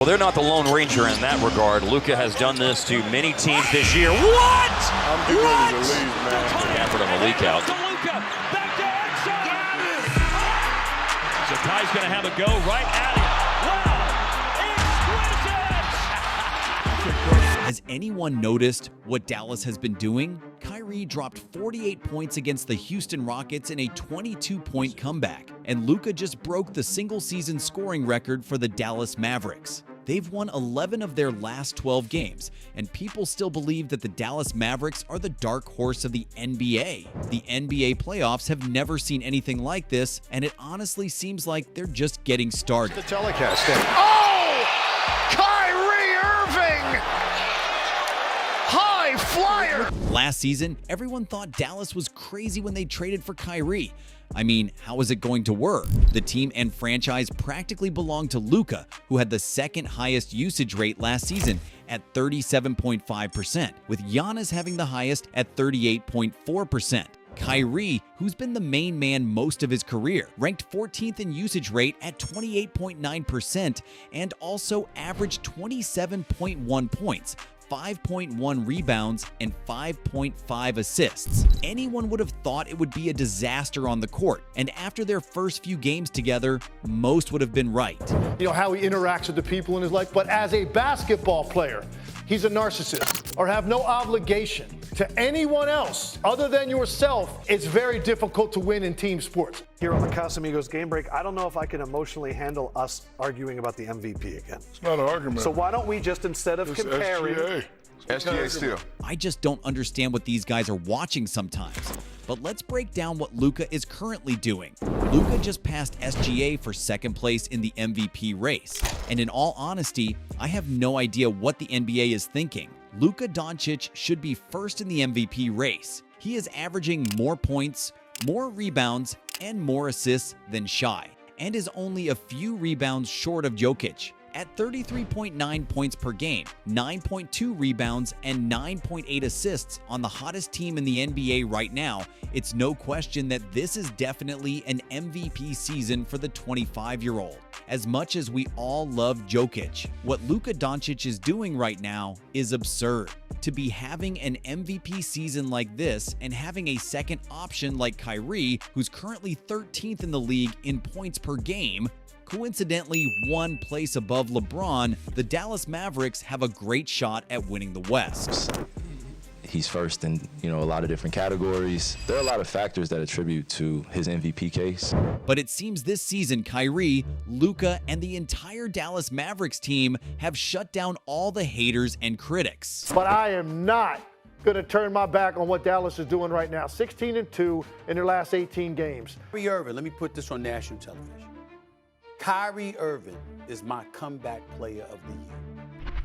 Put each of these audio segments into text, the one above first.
Well, they're not the Lone Ranger in that regard. Luka has done this to many teams this year. What? I'm getting ready to leave, man. Gafford on the leak out. Back to Exxon. So Kai's going to have a go right at it. Wow! Exquisite! Has anyone noticed what Dallas has been doing? Kyrie dropped 48 points against the Houston Rockets in a 22-point comeback, and Luka just broke the single-season scoring record for the Dallas Mavericks. They've won 11 of their last 12 games, and people still believe that the Dallas Mavericks are the dark horse of the NBA. The NBA playoffs have never seen anything like this, and it honestly seems like they're just getting started. The telecast. Oh! Kyrie Irving! High flyer! Last season, everyone thought Dallas was crazy when they traded for Kyrie. I mean, how was it going to work? The team and franchise practically belonged to Luka, who had the second highest usage rate last season at 37.5%, with Giannis having the highest at 38.4%. Kyrie, who's been the main man most of his career, ranked 14th in usage rate at 28.9% and also averaged 27.1 points, 5.1 rebounds, and 5.5 assists. Anyone would have thought it would be a disaster on the court, and after their first few games together, most would have been right. You know, how he interacts with the people in his life, but as a basketball player, he's a narcissist or have no obligation to anyone else other than yourself. It's very difficult to win in team sports. Here on the Casamigos Game Break, I don't know if I can emotionally handle us arguing about the MVP again. It's not an argument. So why don't we just, instead of It's comparing... SGA still. I just don't understand what these guys are watching sometimes. But let's break down what Luka is currently doing. Luka just passed SGA for second place in the MVP race. And in all honesty, I have no idea what the NBA is thinking. Luka Doncic should be first in the MVP race. He is averaging more points, more rebounds, and more assists than Shai, and is only a few rebounds short of Jokic. At 33.9 points per game, 9.2 rebounds, and 9.8 assists on the hottest team in the NBA right now, it's no question that this is definitely an MVP season for the 25-year-old. As much as we all love Jokic, what Luka Doncic is doing right now is absurd. To be having an MVP season like this and having a second option like Kyrie, who's currently 13th in the league in points per game, coincidentally one place above LeBron, the Dallas Mavericks have a great shot at winning the West. He's first in, a lot of different categories. There are a lot of factors that attribute to his MVP case. But it seems this season, Kyrie, Luka, and the entire Dallas Mavericks team have shut down all the haters and critics. But I am not going to turn my back on what Dallas is doing right now. 16-2 in their last 18 games. Kyrie Irving, let me put this on national television. Kyrie Irving is my comeback player of the year.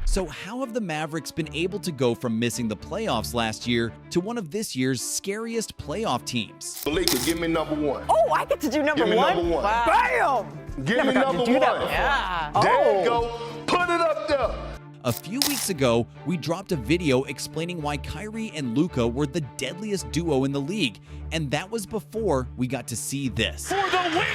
So how have the Mavericks been able to go from missing the playoffs last year to one of this year's scariest playoff teams? Malika, give me number one. Oh, I get to do number Give me one? number one. Wow. Bam! Give me number one. Yeah. There you go. Put it up there. A few weeks ago, we dropped a video explaining why Kyrie and Luka were the deadliest duo in the league, and that was before we got to see this. For the win!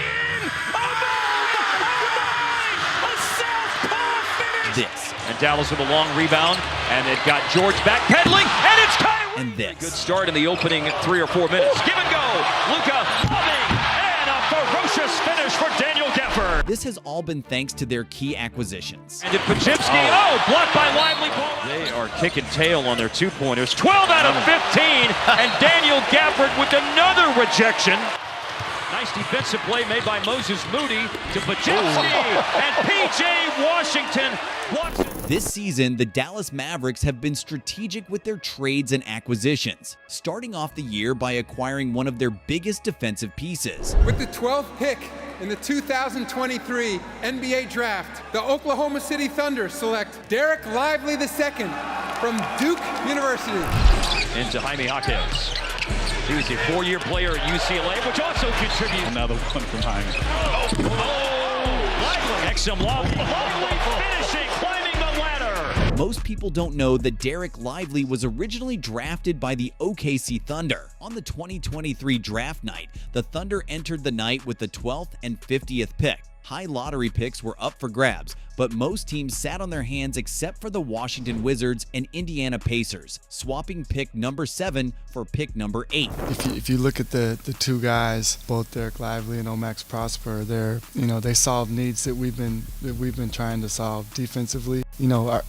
This. And Dallas with a long rebound, and it got George backpedaling, and it's Kyrie! And this. Good start in the opening 3 or 4 minutes. Give and go! Luka loving, and a ferocious finish for Daniel Gafford. This has all been thanks to their key acquisitions. And Pajimski, blocked by Lively. They are kicking tail on their two-pointers. 12 out of 15, and Daniel Gafford with another rejection. Nice defensive play made by Moses Moody to Pajimski, and P.J. Washington. This season, the Dallas Mavericks have been strategic with their trades and acquisitions, starting off the year by acquiring one of their biggest defensive pieces. With the 12th pick in the 2023 NBA Draft, the Oklahoma City Thunder select Derek Lively II from Duke University. Into Jaime Jaquez. He was a 4-year player at UCLA, which also contributes. Another one from Jaime. Lively. Exum Lively finishing, climbing the ladder. Most people don't know that Derek Lively was originally drafted by the OKC Thunder. On the 2023 draft night, the Thunder entered the night with the 12th and 50th pick. High lottery picks were up for grabs, but most teams sat on their hands except for the Washington Wizards and Indiana Pacers, swapping pick number 7 for pick number 8. If you look at the two guys, both Derek Lively and Omax Prosper, they solve needs that we've been trying to solve defensively.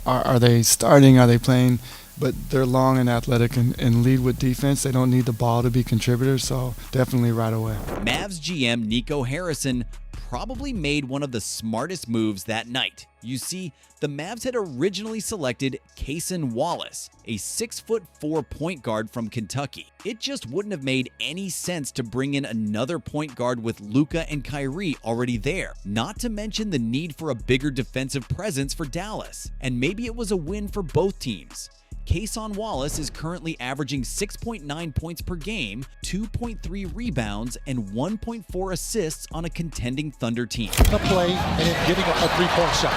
Are they starting? Are they playing? But they're long and athletic and lead with defense. They don't need the ball to be contributors, so definitely right away. Mavs GM Nico Harrison probably made one of the smartest moves that night. You see, the Mavs had originally selected Cason Wallace, a 6'4" point guard from Kentucky. It just wouldn't have made any sense to bring in another point guard with Luka and Kyrie already there, not to mention the need for a bigger defensive presence for Dallas. And maybe it was a win for both teams. Cason Wallace is currently averaging 6.9 points per game, 2.3 rebounds, and 1.4 assists on a contending Thunder team. The play and then getting a three-point shot.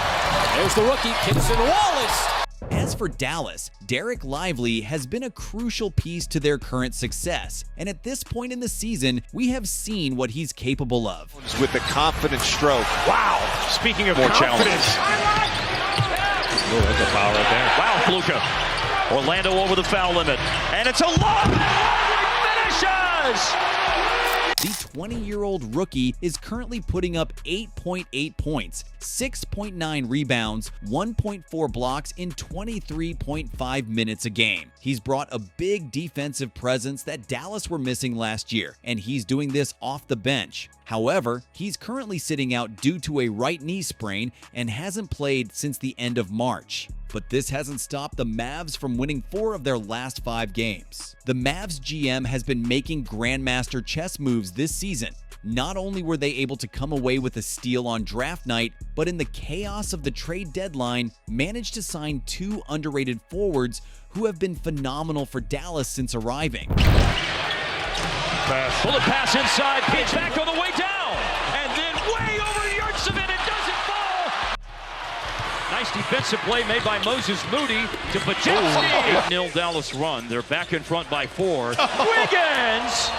There's the rookie, Cason Wallace. As for Dallas, Derek Lively has been a crucial piece to their current success, and at this point in the season, we have seen what he's capable of. With the confident stroke. Wow! Speaking of more challenges. Oh, that's a foul right there. Wow, Luka. Orlando over the foul limit, and it's a long finishes! The 20-year-old rookie is currently putting up 8.8 points, 6.9 rebounds, 1.4 blocks in 23.5 minutes a game. He's brought a big defensive presence that Dallas were missing last year, and he's doing this off the bench. However, he's currently sitting out due to a right knee sprain and hasn't played since the end of March. But this hasn't stopped the Mavs from winning 4 of their last 5 games. The Mavs GM has been making Grandmaster chess moves this season. Not only were they able to come away with a steal on draft night, but in the chaos of the trade deadline, managed to sign 2 underrated forwards who have been phenomenal for Dallas since arriving. Bullet pass inside, pitch back on the way down, and then way over Yurtseven, it doesn't fall. Nice defensive play made by Moses Moody to Bajelski. 8-0 Dallas run. They're back in front by 4. Wiggins!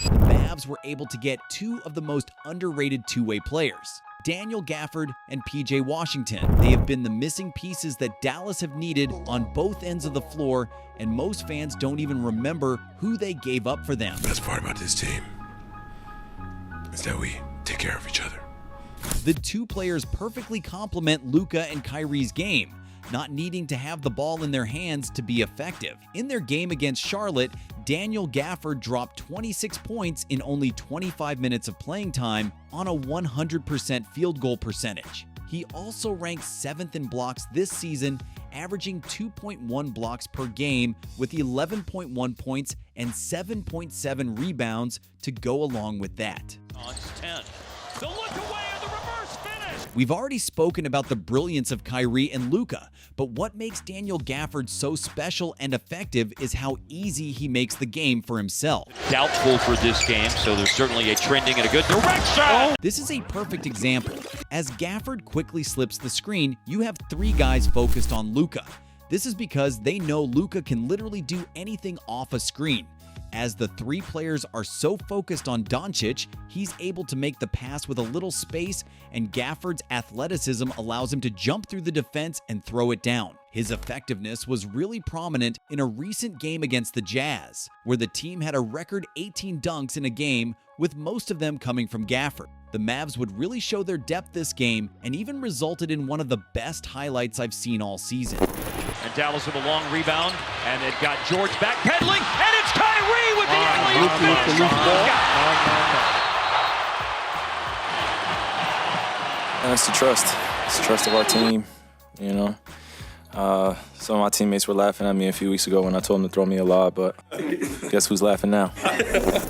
The Mavs were able to get 2 of the most underrated two-way players, Daniel Gafford and PJ Washington. They have been the missing pieces that Dallas have needed on both ends of the floor, and most fans don't even remember who they gave up for them. The best part about this team is that we take care of each other. The 2 players perfectly complement Luka and Kyrie's game, not needing to have the ball in their hands to be effective. In their game against Charlotte, Daniel Gafford dropped 26 points in only 25 minutes of playing time on a 100% field goal percentage. He also ranks 7th in blocks this season, averaging 2.1 blocks per game with 11.1 points and 7.7 rebounds to go along with that. It's 10. The look away and the reverse finish. We've already spoken about the brilliance of Kyrie and Luka, but what makes Daniel Gafford so special and effective is how easy he makes the game for himself. Doubtful for this game, so there's certainly a trending in a good direction. This is a perfect example. As Gafford quickly slips the screen, you have 3 guys focused on Luka. This is because they know Luka can literally do anything off a screen. As the 3 players are so focused on Doncic, he's able to make the pass with a little space, and Gafford's athleticism allows him to jump through the defense and throw it down. His effectiveness was really prominent in a recent game against the Jazz, where the team had a record 18 dunks in a game, with most of them coming from Gafford. The Mavs would really show their depth this game and even resulted in one of the best highlights I've seen all season. And Dallas with a long rebound, and they've got George backpedaling, and it's Kyrie with the alley-oop finish. That's the trust. It's the trust of our team, you know. Some of my teammates were laughing at me a few weeks ago when I told them to throw me a lob, but guess who's laughing now?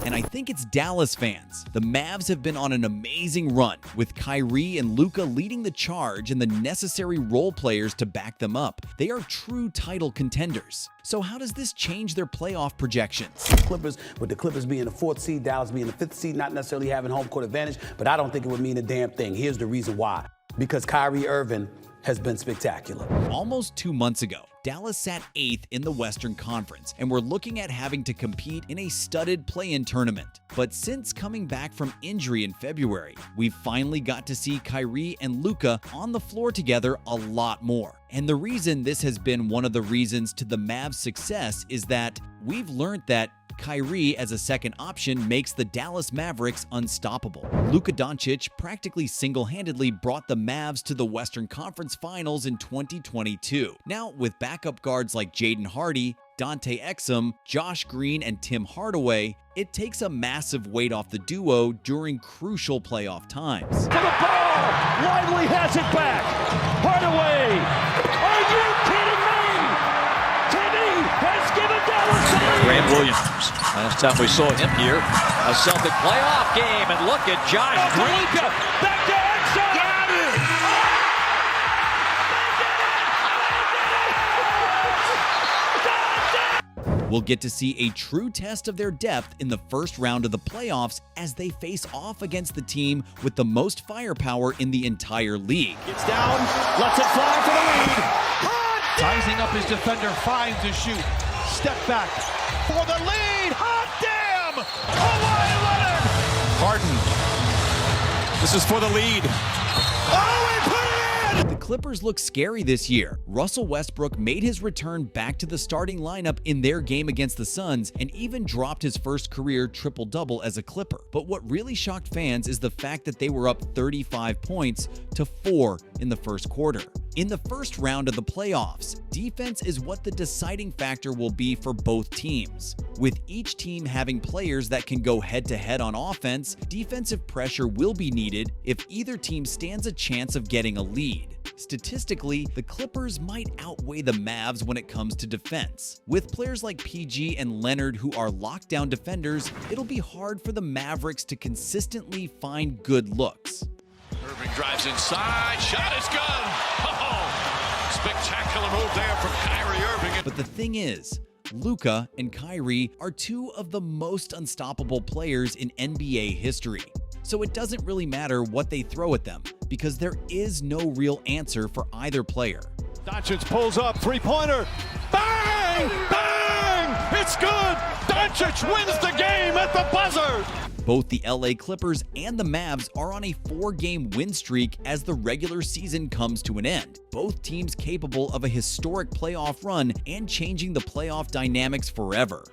And I think it's Dallas fans. The Mavs have been on an amazing run, with Kyrie and Luka leading the charge and the necessary role players to back them up. They are true title contenders. So how does this change their playoff projections? Clippers, with the Clippers being the 4th seed, Dallas being the 5th seed, not necessarily having home court advantage, but I don't think it would mean a damn thing. Here's the reason why. Because Kyrie Irving has been spectacular. Almost 2 months ago, Dallas sat 8th in the Western Conference and were looking at having to compete in a studded play-in tournament. But since coming back from injury in February, we've finally got to see Kyrie and Luka on the floor together a lot more. And the reason this has been one of the reasons to the Mavs' success is that we've learned that Kyrie as a second option makes the Dallas Mavericks unstoppable. Luka Doncic practically single-handedly brought the Mavs to the Western Conference Finals in 2022. Now, with backup guards like Jaden Hardy, Dante Exum, Josh Green, and Tim Hardaway, it takes a massive weight off the duo during crucial playoff times. To the ball! Lively has it back! Hardaway! Are you kidding me? Timmy has given Dallas the lead! Grant Williams. Last time we saw him here, a Celtic playoff game, and look at Josh Green. Back to Exum! Got it! We'll get to see a true test of their depth in the first round of the playoffs as they face off against the team with the most firepower in the entire league. Gets down, lets it fly for the lead. Sizing up his defender, finds his shoot. Step back for the lead. Hot damn! Kawhi Leonard! Harden. This is for the lead. Oh, he put it in! The Clippers look scary this year. Russell Westbrook made his return back to the starting lineup in their game against the Suns and even dropped his first career triple-double as a Clipper. But what really shocked fans is the fact that they were up 35 points to 4 in the first quarter. In the first round of the playoffs, defense is what the deciding factor will be for both teams. With each team having players that can go head-to-head on offense, defensive pressure will be needed if either team stands a chance of getting a lead. Statistically, the Clippers might outweigh the Mavs when it comes to defense. With players like PG and Leonard who are lockdown defenders, it'll be hard for the Mavericks to consistently find good looks. Irving drives inside, shot is good. Oh, spectacular move there from Kyrie Irving. But the thing is, Luka and Kyrie are two of the most unstoppable players in NBA history. So it doesn't really matter what they throw at them, because there is no real answer for either player. Doncic pulls up, three-pointer. Bang! Bang! It's good! Doncic wins the game at the buzzer! Both the LA Clippers and the Mavs are on a 4-game win streak as the regular season comes to an end. Both teams capable of a historic playoff run and changing the playoff dynamics forever.